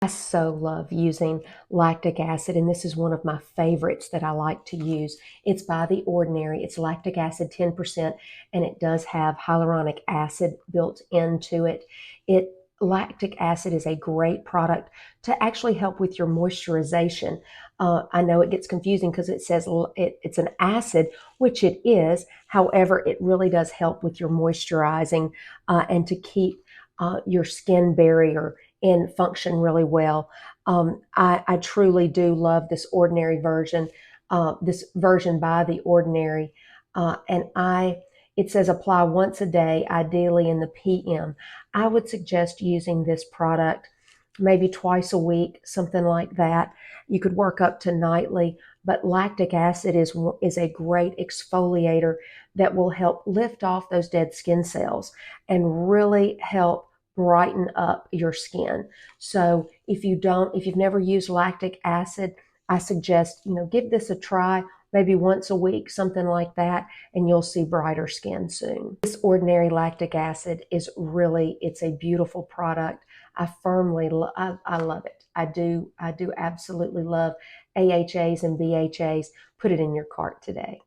I so love using lactic acid, and this is one of my favorites that I like to use. It's by The Ordinary. It's lactic acid 10%, and it does have hyaluronic acid built into it. Lactic acid is a great product to actually help with your moisturization. I know it gets confusing because it says it's an acid, which it is. However, it really does help with your moisturizing and to keep your skin barrier in function really well. I truly do love this ordinary version, this version by The Ordinary. It says apply once a day, ideally in the PM. I would suggest using this product maybe twice a week, something like that. You could work up to nightly, but lactic acid is a great exfoliator that will help lift off those dead skin cells and really help brighten up your skin. So if you've never used lactic acid, I suggest, give this a try, maybe once a week, something like that, and you'll see brighter skin soon. This Ordinary lactic acid it's a beautiful product. I love it. I do absolutely love AHAs and BHAs. Put it in your cart today.